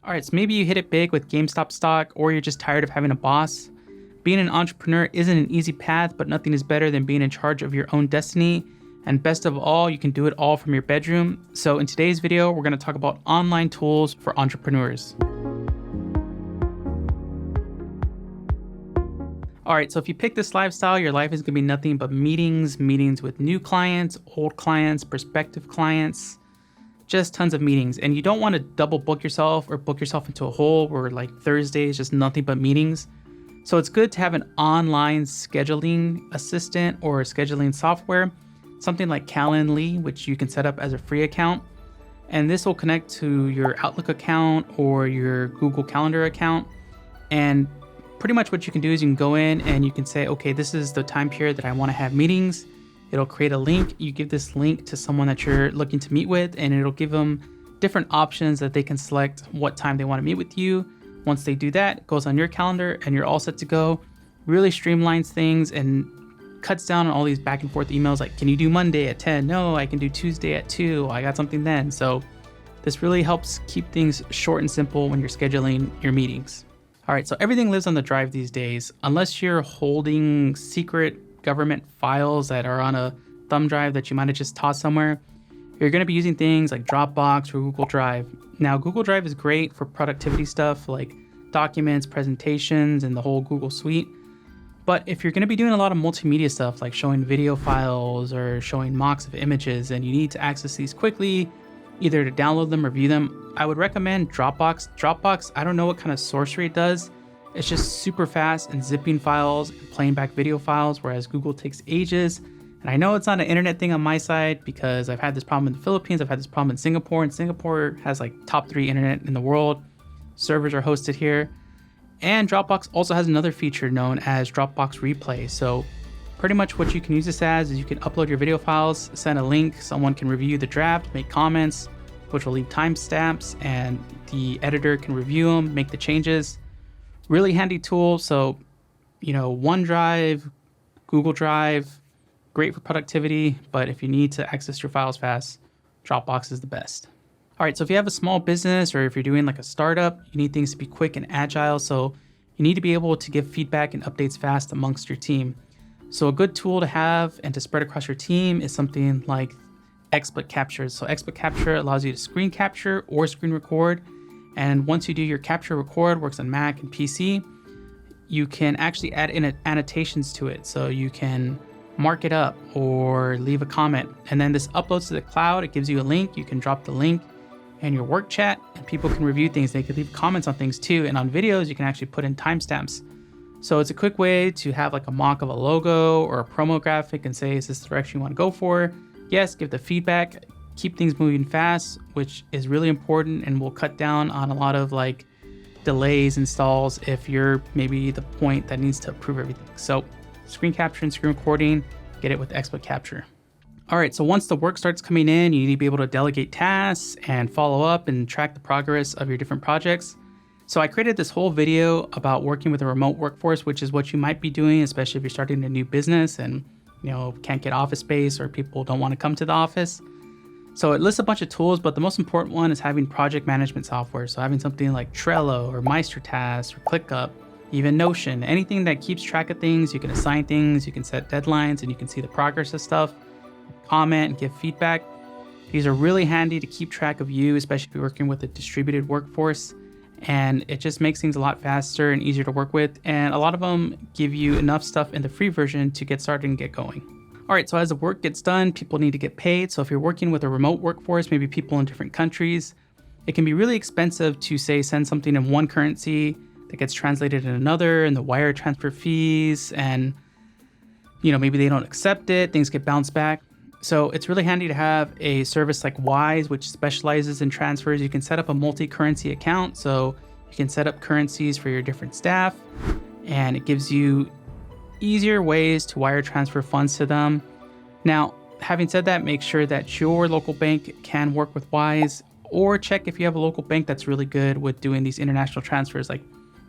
All right, so maybe you hit it big with GameStop stock, or you're just tired of having a boss. Being an entrepreneur isn't an easy path, but nothing is better than being in charge of your own destiny. And best of all, you can do it all from your bedroom. So in today's video, we're going to talk about online tools for entrepreneurs. All right, so if you pick this lifestyle, your life is going to be nothing but meetings with new clients, old clients, prospective clients, just tons of meetings. And you don't want to double book yourself or book yourself into a hole where like Thursday is just nothing but meetings. So it's good to have an online scheduling assistant or scheduling software, something like Calendly, which you can set up as a free account. And this will connect to your Outlook account or your Google Calendar account. And pretty much what you can do is you can go in and you can say, okay, this is the time period that I want to have meetings. It'll create a link. You give this link to someone that you're looking to meet with, and it'll give them different options that they can select what time they want to meet with you. Once they do that, it goes on your calendar and you're all set to go. Really streamlines things and cuts down on all these back and forth emails like, can you do Monday at 10? No, I can do Tuesday at 2. I got something then. So this really helps keep things short and simple when you're scheduling your meetings. All right, so everything lives on the drive these days. Unless you're holding secret government files that are on a thumb drive that you might have just tossed somewhere, you're going to be using things like Dropbox or Google Drive. Now, Google Drive is great for productivity stuff like documents, presentations, and the whole Google suite. But if you're going to be doing a lot of multimedia stuff like showing video files or showing mocks of images and you need to access these quickly, either to download them or view them, I would recommend Dropbox. Dropbox, I don't know what kind of sorcery it does. It's just super fast and zipping files and playing back video files, whereas Google takes ages. And I know it's not an internet thing on my side because I've had this problem in the Philippines. I've had this problem in Singapore, and Singapore has like top 3 internet in the world. Servers are hosted here. And Dropbox also has another feature known as Dropbox Replay. So pretty much what you can use this as is you can upload your video files, send a link, someone can review the draft, make comments, which will leave timestamps, and the editor can review them, make the changes. Really handy tool. So, OneDrive, Google Drive, great for productivity, but if you need to access your files fast, Dropbox is the best. All right, so if you have a small business or if you're doing like a startup, you need things to be quick and agile. So you need to be able to give feedback and updates fast amongst your team. So a good tool to have and to spread across your team is something like XSplit captures. So XSplit capture allows you to screen capture or screen record. And once you do your capture record, works on Mac and PC, you can actually add in annotations to it. So you can mark it up or leave a comment. And then this uploads to the cloud. It gives you a link. You can drop the link in your work chat and people can review things. They can leave comments on things too. And on videos, you can actually put in timestamps. So it's a quick way to have like a mock of a logo or a promo graphic and say, is this the direction you want to go for? Yes, give the feedback. Keep things moving fast, which is really important and will cut down on a lot of like delays and stalls if you're maybe the point that needs to approve everything. So screen capture and screen recording, get it with XSplit capture. All right, so once the work starts coming in, you need to be able to delegate tasks and follow up and track the progress of your different projects. So I created this whole video about working with a remote workforce, which is what you might be doing, especially if you're starting a new business and can't get office space or people don't want to come to the office. So it lists a bunch of tools, but the most important one is having project management software. So having something like Trello or MeisterTask or ClickUp, even Notion, anything that keeps track of things. You can assign things, you can set deadlines, and you can see the progress of stuff, comment and give feedback. These are really handy to keep track of you, especially if you're working with a distributed workforce. And it just makes things a lot faster and easier to work with. And a lot of them give you enough stuff in the free version to get started and get going. All right, so as the work gets done, people need to get paid. So if you're working with a remote workforce, maybe people in different countries, it can be really expensive to say send something in one currency that gets translated in another, and the wire transfer fees, and maybe they don't accept it, things get bounced back. So it's really handy to have a service like Wise, which specializes in transfers. You can set up a multi-currency account, so you can set up currencies for your different staff, and it gives you easier ways to wire transfer funds to them. Now, having said that, make sure that your local bank can work with Wise, or check if you have a local bank that's really good with doing these international transfers. Like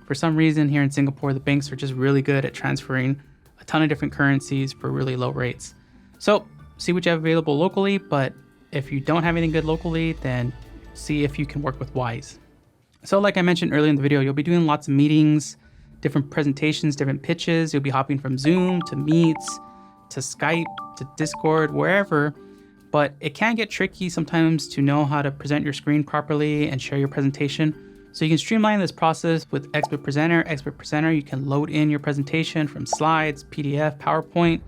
for some reason here in Singapore, the banks are just really good at transferring a ton of different currencies for really low rates. So see what you have available locally, but if you don't have anything good locally, then see if you can work with Wise. So like I mentioned earlier in the video, you'll be doing lots of meetings, different presentations, different pitches. You'll be hopping from Zoom to Meets to Skype to Discord, wherever. But it can get tricky sometimes to know how to present your screen properly and share your presentation. So you can streamline this process with XSplit Presenter. XSplit Presenter, you can load in your presentation from slides, PDF, PowerPoint,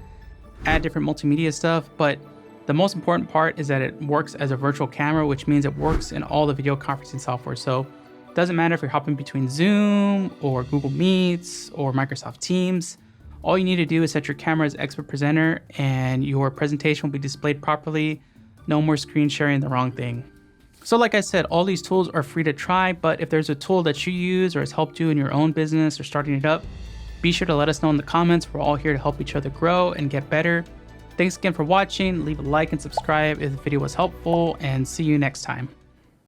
add different multimedia stuff. But the most important part is that it works as a virtual camera, which means it works in all the video conferencing software. So it doesn't matter if you're hopping between Zoom or Google Meets or Microsoft Teams. All you need to do is set your camera as XSplit Presenter and your presentation will be displayed properly. No more screen sharing the wrong thing. So like I said, all these tools are free to try, but if there's a tool that you use or has helped you in your own business or starting it up, be sure to let us know in the comments. We're all here to help each other grow and get better. Thanks again for watching. Leave a like and subscribe if the video was helpful, and see you next time.